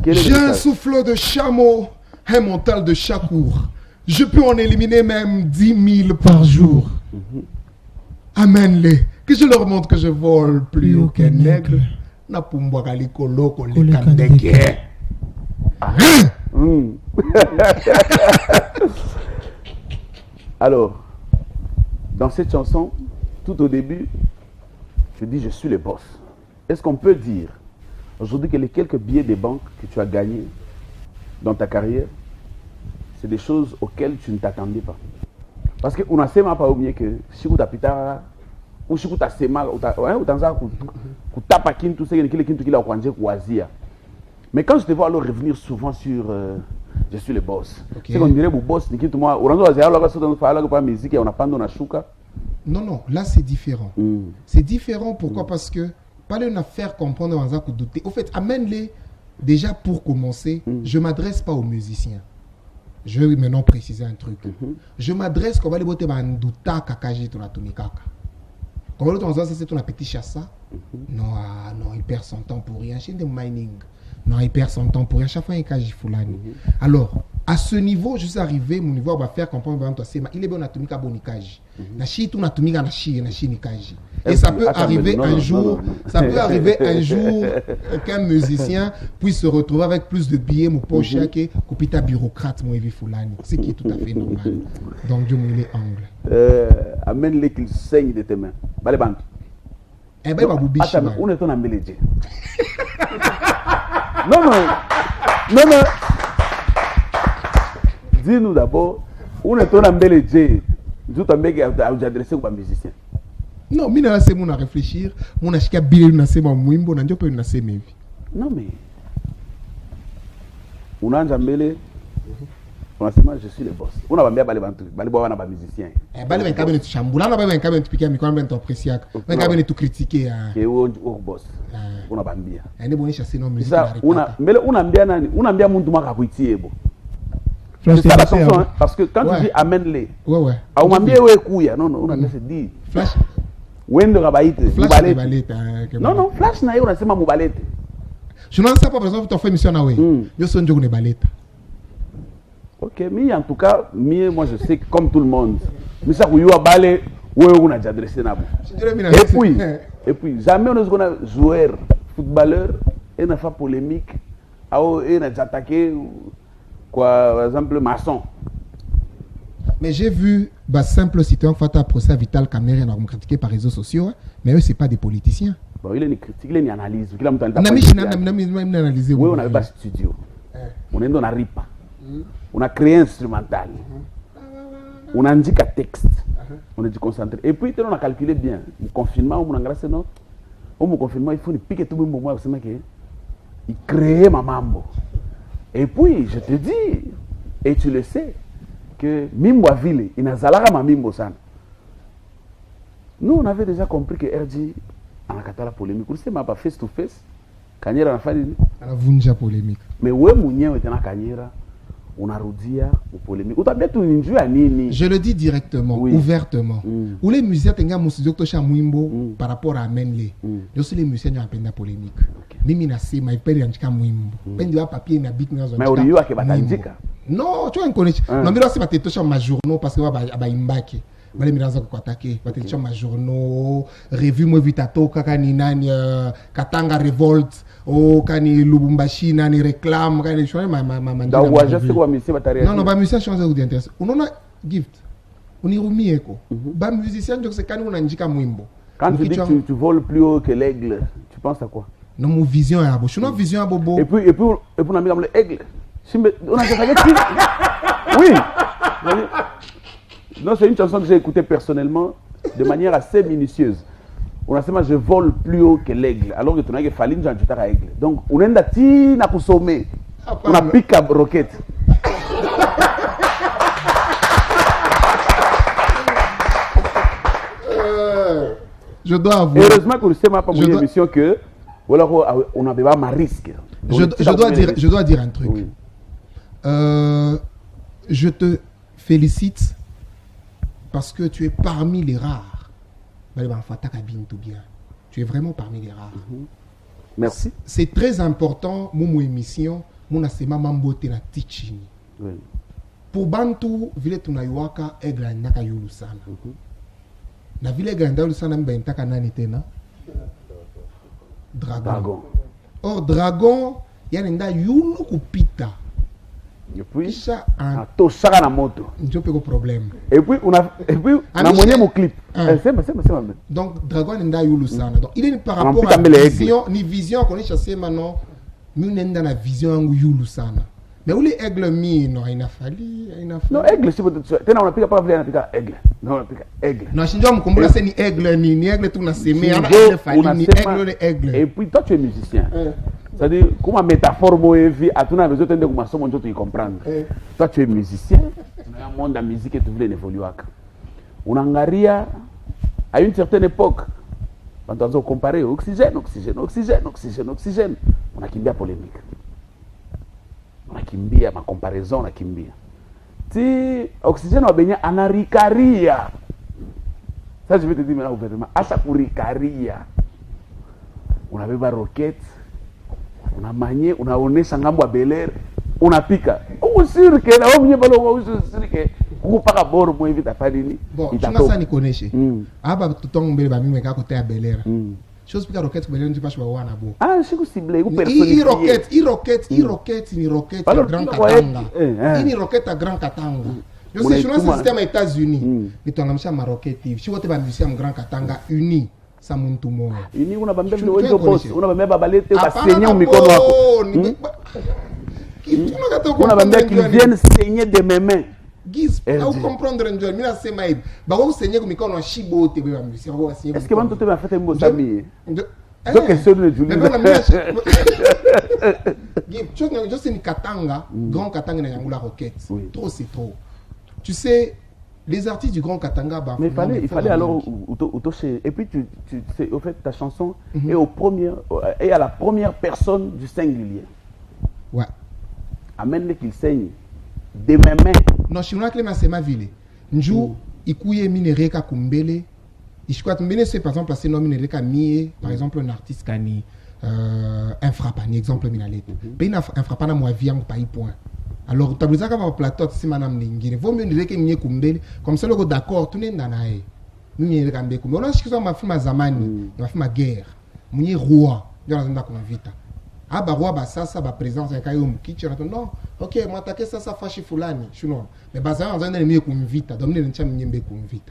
J'ai un souffle de chameau, un mental de chakour. Je peux en éliminer même 10 000 par jour. Amène-les. Que je leur montre que je vole plus haut qu'un aigle. Alors, dans cette chanson, tout au début, je dis je suis le boss. Est-ce qu'on peut dire aujourd'hui que les quelques billets de banque que tu as gagnés dans ta carrière, c'est des choses auxquelles tu ne t'attendais pas? Parce qu'on a seulement pas oublié que si vous tapez ou si vous avez seulement mais quand je te vois alors revenir souvent sur je suis le boss. C'est qu'on dirait le boss ni kitu moi musique on a pas na shuka. Non, là c'est différent. C'est différent pourquoi? Parce que pas une affaire comprendre dans un douter. Au fait, amène-les déjà pour commencer, je m'adresse pas aux musiciens. Je vais maintenant préciser un truc. Je m'adresse comme les boter banduta kakaji ton atomikaka. Comme l'autre en c'est ton petit chassa. Non, il perd son temps pour rien. Chez des mining. Non, il perd son temps pour rien. Chaque fois il kaji fulani. Alors, à ce niveau, je suis arrivé, mon niveau va faire comprendre il est bon atomika bonikaji. Na chi ton atomika na chi nikaji. Et ça peut arriver un jour, qu'un musicien puisse se retrouver avec plus de billets mon poche que copita bureaucrate mon évi fulani, ce qui est tout à fait normal. Donc Dieu me les angle. Amène-les qu'ils saignent de tes mains. Balebant. Eh ben babubichi. On est en amélédje. Non. Dis-nous d'abord, on est en amélédje. Tout un mec à adresser aux musiciens. Non, mais là c'est mon à réfléchir. Mon achika bilé na c'est mon mwimbo na njope na c'est mevi. Non mais on a njambele. On a seulement je suis le boss. On a bien balé bantu, balé boa na ba musicien. Balé ben cabinet chambula na ba ben cabinet piquer mi quand ben t'apprécier. Ben cabinet tout critiquer à. Que au boss. On a bambia. Ne boni chasser non musique. Ça on a mais on a bien nani, on a bien muntu maka kuitie bo. C'est ça attention hein, parce que quand tu dis amène-les. Ouais. Ah on m'a bien ouais kuya. Non, on a laissé dire. Flash. Wende rabaite, mubalete. Non, flash na yo na sema mubalete. Je n'en sais pas par exemple tu fais mission na we. Yo son jogo ne balete. OK, mais en tout cas, moi je sais que comme tout le monde, mais ça kuyo balé, ouais on a déjà adressé na bo. Et puis jamais on a joueur, footballeur et n'a pas polémique, et n'a attaqué quoi par exemple maçon. Mais j'ai vu simple citoyen fait un procès à Vital Kamerhe on a critiqué par réseaux sociaux, mais eux c'est pas des politiciens. Bon, il est critique, il est analyse, il a analysé. Oui, on avait pas studio. On est dans la RIPA. On a créé un instrumental. On a indiqué un texte. On est du concentré. Et puis on a calculé bien. Le confinement, on a grâce non. Au confinement, il faut piquer tout le monde moi parce que il crée ma mambo. Et puis je te dis et tu le sais que Mimbo à ville, il n'a zalaka ma Mimbo sana. Nous on avait déjà compris que RJ en a la polémique. Vous savez pas face to face. Kanyera na fali. La vunja polémique. Mais ouais mwenyewe tena Kanyera on a rudia au polémique. Utabia tu ninjue à nini? Je le dis directement, ouvertement. Ou les musiciens tenga musicien to cha mwimbo par rapport à Menle. Yo les musiciens ont appelé la polémique. Mimi na sema ipeli anjika mwimbo. Pendi wa papier na bit na zo. Mais oriyo ke batandika. Non, tu vois un connaît. Non mais là c'est pas te tosha ma journaux parce que ba imbaki. bale miraza ko attaquer batencha ma journaux revue moi vitato kaka ni nani Katanga Revolt o kani Lubumbashi nani réclame kani je ma da waje c'est quoi musicien bataria non ba musicien change ou d'intérêt unona gift unirumi eko ba musicien donc c'est kani unanjika mwimbo quand tu dis que tu voles plus haut que l'aigle tu penses à quoi? Non, mon vision à bobo. Je suis vision à bobo. Et puis on a mis comme l'aigle. On a fait oui. Non, c'est une chanson que j'ai écoutée personnellement de manière assez minutieuse. On a dit je vole plus haut que l'aigle. Alors que tu n'as pas fallu que tu aies aigle. Donc on a dit na sommet. On a piqué à roquette. Je dois avouer. Heureusement que nous sommes pas une émission que voilà, on n'avait pas un risque. Je dois dire un truc. Oui. Je te félicite parce que tu es parmi les rares. Tu es vraiment parmi les rares. Merci. C'est très important, mon émission, mon asema mambote na teaching. Pour Bantu, vile tunayuaka egla naka yulu sana. Na vile egla naka yulu sana mbentaka nani tena? Dragon. Or Dragon, yanenda yulu kupita. Et puis, to chaka na moto. J'ai pas de problème. Et puis on a monné mon clip. C'est Donc Dragon nenda yulu sana. Donc il est par rapport à ni vision qu'on est chassé maintenant. Nous nenda na vision angu yulu sana. Mais où les aigles mi non il n'a fallu. Non aigle c'est tena on a piqué pas vile on a aigle. Non on a piqué aigle. Non si on comprend c'est ni aigle ni aigle tout na semé on a fallu ni aigle. Et puis toi tu es musicien. C'est-à-dire, comme une métaphore, à tout le monde, tu comprendre. Toi, tu es musicien, tu as un monde de musique et tu voulais évoluer. On a Ngaria, à une certaine époque, quand on a comparé oxygène, on a kimbia polémique. On a kimbia, ma comparaison, on a kimbia. Si oxygène, on a baigné en aricaria. Ça, je vais te dire maintenant ouvertement, à sa ricaria. On avait pas roquette. On a manié, on a oné sangambo à Bel Air, on a piqué. On sûr que là, on vient pas on sûr que on pas à bord moi vite à faire ni. Bon, tu n'as ça ni connaissez. Ah bah tout temps mbele ba mi meka côté à Bel Air. Chose piquer roquette Bel Air tu pas choix wana bo. Ah, je suis ciblé ou personne. I roquette à Grand Katanga. Ni roquette à Grand Katanga. Je sais je suis dans système États-Unis. Mais ton amcha maroquette. Si vous êtes ba musicien Grand Katanga uni. Ça monte tout le monde. Ini una bambia mbe wewe boss, una bambia babalete basenye mikono wako. Una bambia qu'ils viennent saigner de mes mains. Giz, au comprendre ndio mina sema hivi. Ba wao saigner kwa mikono wa shibote bwa musicien wao saigner. Est-ce que bantu te ba fete mbo sami? Donc question de Julie. Giz, tu vois juste ni Katanga, Grand Katanga na Yangula Roquette. Trop c'est trop. Tu sais les artistes du Grand Katanga, bah, mais il fallait alors toucher. Et puis tu sais, au fait, ta chanson est à la première personne du singulier. Ouais. Amène qu'il saigne de mes mains. Non, je suis là, c'est ma ville. Njou, ikuye minereka kumbele. Ishkwat mbele, c'est par exemple, c'est non minereka mie, par exemple, un artiste kani, un frappani, exemple, minalete. Pays un frappana moi vie en pays point. Alors, tu as besoin d'avoir un plateau, c'est madame Lingine. Vaut mieux dire que nous sommes comme ça, nous d'accord, tout le monde est nous sommes d'accord. On a dit que nous avons fait ma zamani, nous avons fait ma guerre. Nous sommes roi, nous avons fait vite. Ah, bah, roi, bah, ça, bah, présence, non, ok, moi, t'as ça, ça, fâché fulani, je suis non. Mais, bah, ça, on a dit que nous vite, donc, nous avons vite.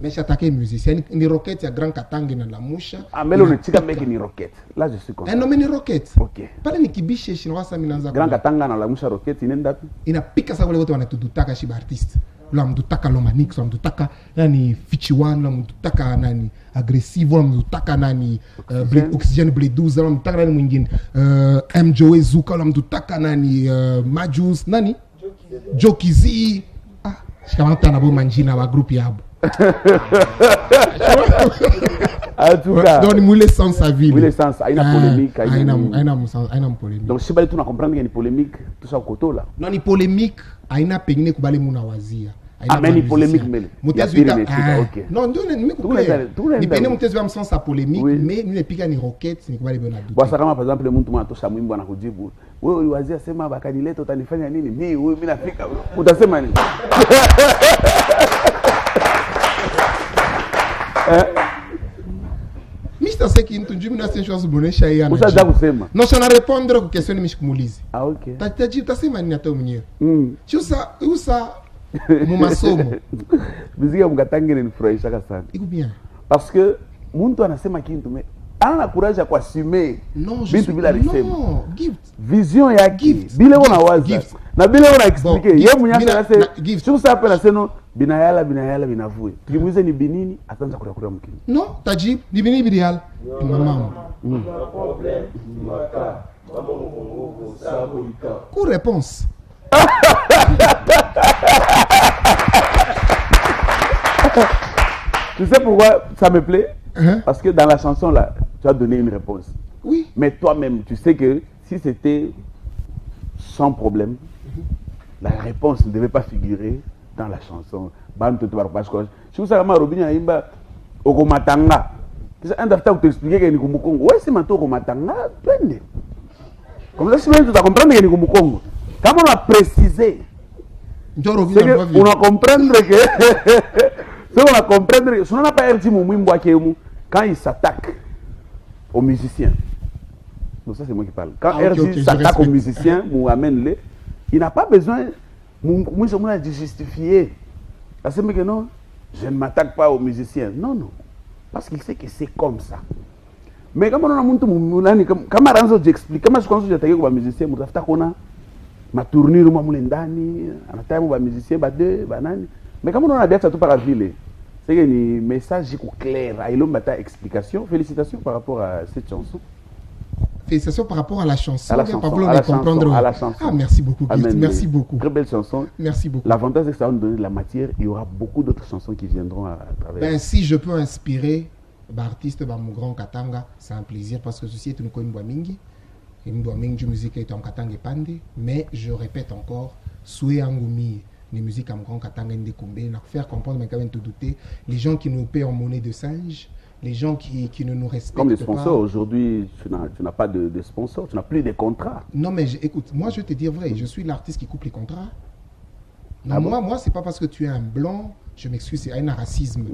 Mais j'ai attaqué musicien, une roquette, il y a Grand Katanga dans la mouche. Ah, mais on est mec une roquette. Là, je suis content. Non, mais une roquette. Ok. Pas de kibiche chinois, ça, minanza. Grand Katanga dans la mouche roquette, il n'est pas. Il a piqué ça, on a tout taka chez artiste. Là, on taka lomanix, on taka nani fichiwan, on taka nani agressif, on taka nani oxygène blé 12, on taka nani mwingine M Joe Zuka, on taka nani Majus, nani Jokizi. Ah, je suis content d'avoir mangé dans la groupe yabo. En tout cas, donc il mouille sans sa vie. Oui, sens, il y a une polémique, il y a une polémique. Donc si tu comprends qu'il y a une polémique, tout ça au côté là. Non, une polémique, il y a une peigne kubale muna wazia. Ah, mais une polémique mais. OK. Non, non, ni peigne mutezi wa sans sa polémique, mais ni pika ni roquette, ni kubale bona. Bon, ça kama par exemple mtu mwanatosha mwimbo anakujibu. Wewe wazia sema bakanileta utanifanya nini? Mimi nafika. Utasema nini? Mr. Seki ntunjumi na sencho zubone shaya na. Usaja kusema. No shana répondre ku question ni mishikumulizi. Ah okay. Taji tasema nini hata mwenyewe. Usa mu masomo. Muziki mkatangeni nifurahisha sana. Iko bien. Parce que mtu anasema kintu me ana courage ya kuassumer vitu bila risema. Non, gift. Vision ya Gift. Bile wana waza. Gift. Na bile wana explique. Bon, Yeye mwenyewe anasema gift. sio sasa na seno binayala binavue. Tukimuize ni binini ataanza kula mkini. Non, tajib, ni bini bidial. Maman. Coup réponse. Tu sais pourquoi ça me plaît? Parce que dans la chanson là, tu as donné une réponse. Oui. Mais toi-même, tu sais que si c'était sans problème, la réponse ne devait pas figurer dans la chanson. Si vous savez, Robin Aimba, Okomatanga. Un docteur t'expliquer que Nico Mukongo. Ouais, c'est maintenant Okomatanga. Comme ça, si tu vas comprendre que Nico Mukongo. Comme on a précisé, c'est qu'on a comprendre que. C'est qu'on a comprendre que. Si on n'a pas RG Moumouimbo quand il s'attaque aux musiciens. Donc ça, c'est moi qui parle. Quand RG s'attaque aux musiciens, Mouamène, il n'a pas besoin. Moi, je me dis justifier. Parce que non, je ne m'attaque pas aux musiciens. Non, non. Parce qu'il sait que c'est comme ça. Mais comme on a monté comme Aranzo j'explique, comme je pense que j'ai attaqué aux musiciens, je vais ma tournure, je vais ndani, en attaquant aux musiciens, banani. Mais comme on a bien ça tout par la ville, c'est un message clair. Il y a une explication. Félicitations par rapport à cette chanson. Félicitations par rapport à la chanson. À la chanson. Ah, merci beaucoup, Gift. Merci beaucoup. Très belle chanson. Merci beaucoup. L'avantage, c'est que ça va nous donner de la matière. Il y aura beaucoup d'autres chansons qui viendront à travers. Ben, si je peux inspirer l'artiste, mon grand Katanga, c'est un plaisir parce que ceci est une Mingi. Une Mingi musique est en Katanga Pande. Mais je répète encore, Soué Angumi, les musiques en grand Katanga Ndekumbe, faire comprendre, mais quand même te douter, les gens qui nous paient en monnaie de singe. Les gens qui ne nous respectent pas. Comme les sponsors, aujourd'hui, tu n'as pas de sponsors, tu n'as plus de contrats. Non, mais écoute, moi je vais te dire vrai, je suis l'artiste qui coupe les contrats. Non, moi, c'est pas parce que tu es un blanc, je m'excuse, c'est un racisme.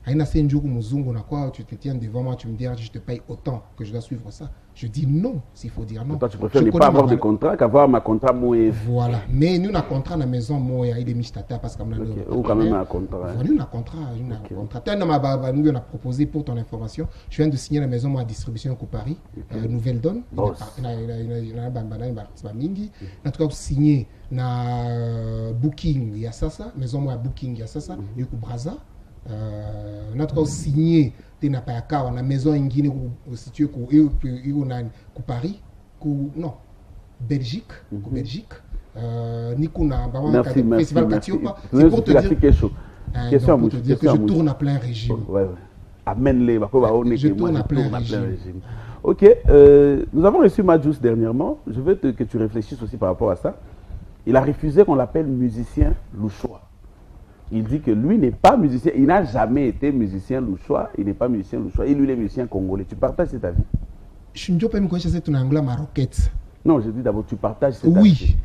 Tu te tiens devant moi, tu me dis, je te paye autant que je dois suivre ça. Je dis non, s'il faut dire non. Toi, tu préfères ne pas avoir de contrat qu'avoir ma contrat moué. Voilà. Mais nous, on a un contrat à la maison, moi, il y a des michetata parce qu'on a ou quand même un contrat. Nous, on a un contrat. Nous, on a proposé pour ton information. Je viens de signer la maison, moi, à distribution au Paris, Nouvelle Donne. En tout cas, signé na Booking, il y a ça, maison, moi, Booking, il y a ça, il y a Braza. On a tout cas signé. Na maison ingine située au Paris, non, Belgique, Belgique. Merci. C'est pour te dire que je tourne à plein régime. Amène-les. Je tourne à plein régime. Ok, nous avons reçu Majus dernièrement. Je veux que tu réfléchisses aussi par rapport à ça. Il a refusé qu'on l'appelle musicien louchois. Il dit que lui n'est pas musicien, il n'a jamais été musicien louchois, il n'est pas musicien louchois, il lui est musicien congolais. Tu partages cet avis? Je ne peux pas me connaître cette angla maroquette. Non, je dis d'abord, tu partages cet avis? Oui.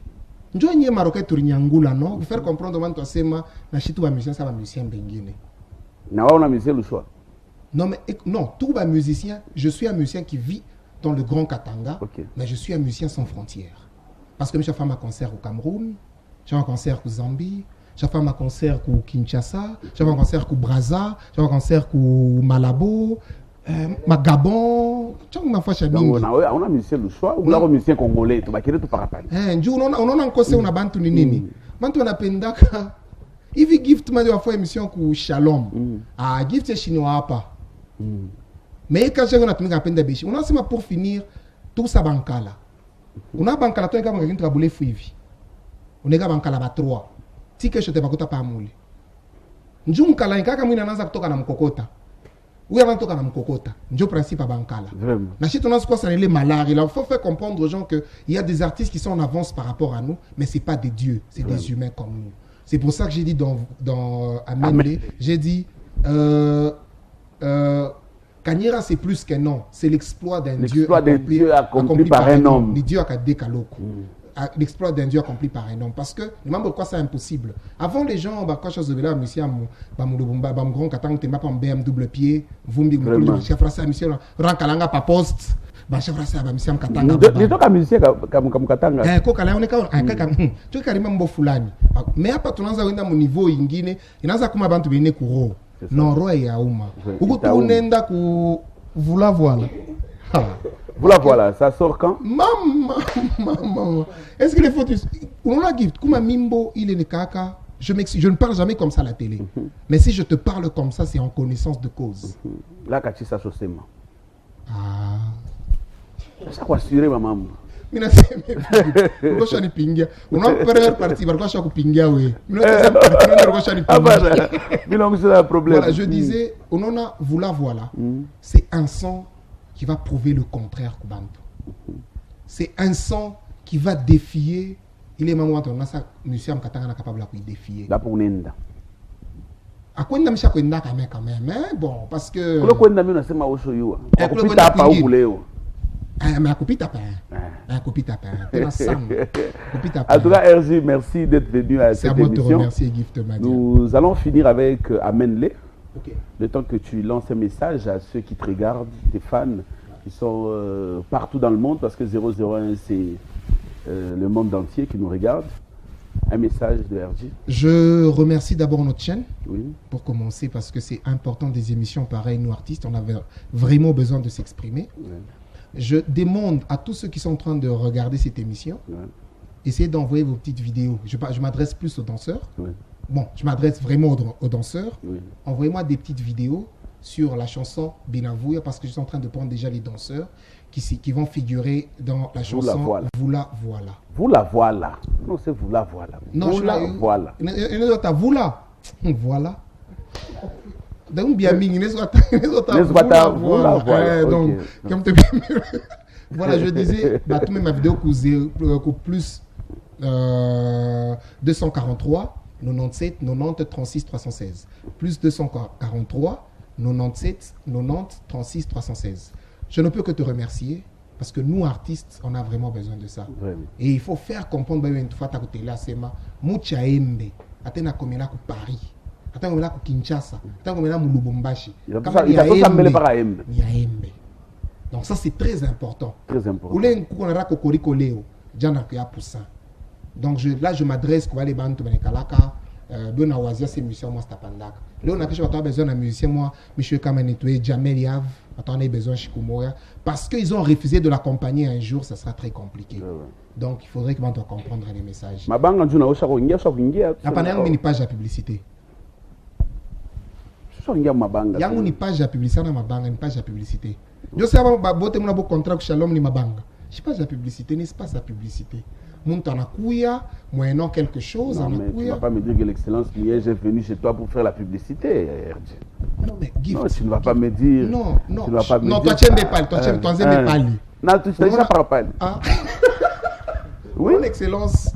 Je ne peux maroquette ou nyangula, non? Pour faire comprendre comment tu sais, na chitu ba musicien, ça va musicien bengine. Na on a musicien louchois? Non, mais non, tout ba musicien, je suis un musicien qui vit dans le Grand Katanga, mais je suis un musicien sans frontières. Parce que j'ai fait un concert au Cameroun, j'ai fait un concert au Zambie, j'ai fait un concert au Kinshasa, j'ai fait un concert au Brazza, j'ai fait un concert au Malabo, Gabon. On a musicien le choix ou on a musicien congolais, tu vas quitter tout par rapport. On a un concert on a bantu nini. Bantu on a pendaka. Il vit gift m'a dit à fois émission ku Shalom. Ah gift c'est chinois pas. Mais quand j'ai on a tenu à penda bichi. On a seulement pour finir tout ça bankala. On a bankala toi quand on a boulé fuivi. On est bankala ba 3. Tika shote bakuta pa muli. Njum kala nkaka mwina anaanza kutoka na mkokota. Huyu anatoka na mkokota. Ndio principe à bankala. Vraiment. Na chito na quoi ça les malades. Il faut faire comprendre aux gens que il y a des artistes qui sont en avance par rapport à nous, mais c'est pas des dieux, c'est des humains comme nous. C'est pour ça que j'ai dit dans Amende, j'ai dit Kanyera c'est plus qu'un nom, c'est l'exploit d'un dieu accompli par un homme. Les dieux à Dekaloko. l'exploit d'un Dieu accompli par un homme. Parce que, le membre quoi c'est impossible. Avant, les gens, bah, quand je suis là, monsieur, grand katang, t'es pas en BM double pied, vous me chef français, monsieur, rankalanga pas poste, bah, chef français, monsieur, katanga. Dis donc, musicien, comme katanga. Kokala, on est quand tu es carrément beau fulani. Mais à part ton mon niveau, ingine, il n'a pas comme avant de venir couro. Non, roi et aouma. Où tu n'endas que vous la voilà. Vous la voilà, ça sort quand? Maman. Est-ce que les photos. On a gift. Comme un mimbo, il est le caca. Je ne parle jamais comme ça à la télé. Mais si je te parle comme ça, c'est en connaissance de cause. Là, quand tu sais, ça c'est moi. Ah. Ça va assurer maman. Mina se me pourquoi je suis pingia on a première partie pourquoi je suis pingia oui mina deuxième partie pourquoi je suis pingia bilan c'est un problème. Voilà, je disais on en a voilà c'est un son qui va prouver le contraire Kubantu. C'est un son qui va défier il est maman on a ça monsieur Amkatanga na capable de défier là pour nenda akwenda misha kwenda quand même mais bon parce que kulo kwenda mimi nasema osho yua kupita hapa huko leo. Mais à copie tapin. À copie tapin. En tout cas, RG, merci d'être venu à cette émission. C'est à moi de te remercier, Gift Madia. Nous allons finir avec Amenle. Okay. Le temps que tu lances un message à ceux qui te regardent, tes fans, qui sont partout dans le monde, parce que 001, c'est le monde entier qui nous regarde. Un message de RG. Je remercie d'abord notre chaîne, pour commencer, parce que c'est important des émissions pareilles. Nous, artistes, on avait vraiment besoin de s'exprimer. Je demande à tous ceux qui sont en train de regarder cette émission, essayez d'envoyer vos petites vidéos. Je m'adresse plus aux danseurs. Bon, je m'adresse vraiment aux danseurs. Envoyez-moi des petites vidéos sur la chanson Binavouya, parce que je suis en train de prendre déjà les danseurs qui vont figurer dans la chanson Vous la voilà. Vous la voilà. Non, c'est vous la voilà. Non, vous la voilà. Vous la voilà. Donc bien voilà, je disais tous mes vidéos plus 243 97 90 36 316 plus 243 97 90 36 316. Je ne peux que te remercier parce que nous artistes on a vraiment besoin de ça. Et il faut faire comprendre une fois ta côté là c'est ma mucha embe atena komena ku Paris. Attends, on est là à Kinshasa. Attends, on est là à Lubumbashi. Donc ça, c'est très important. Très important. Donc là, je m'adresse à les bandes de Kalaka. Benawazia, c'est musicien, moi, c'est Pandaka. Là, on a besoin d'un musicien, moi, Michel Kamenetoué, Jamel Yav. Attends, on a besoin de Shikumoya. Parce qu'ils ont refusé de l'accompagner un jour, ça sera très compliqué. Donc il faudrait que on doit comprendre les messages. Ma banque, on a une page à publicité. Yango ni page à publicité na mabanga ni page à publicité. Je sais avant bote mon contrat Shalom ni mabanga. Je page à publicité n'est pas à publicité. Mon tanakuya moyennant quelque chose non, mais tu ne vas pas me dire que l'excellence Liège est venue chez toi pour faire la publicité, RG. Non mais Gift. Non, tu ne vas pas me dire. Non, non. Tu ne vas pas me dire. Non, toi tu aimes pas, toi tu aimes pas. Non, tu sais déjà par pas. Ah. Oui, l'excellence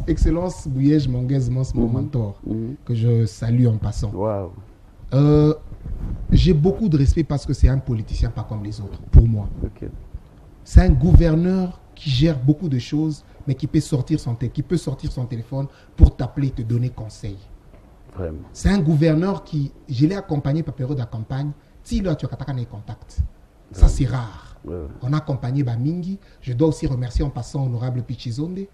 Liège Monguez, mon mentor que je salue en passant. Waouh. J'ai beaucoup de respect parce que c'est un politicien pas comme les autres, pour moi. C'est un gouverneur qui gère beaucoup de choses, mais qui peut sortir son téléphone pour t'appeler, te donner conseil. Vraiment. C'est un gouverneur qui, je l'ai accompagné par période de campagne, si là tu as des contacts. Ça c'est rare. On a accompagné Bamingi. Je dois aussi remercier en passant Honorable Pichizonde.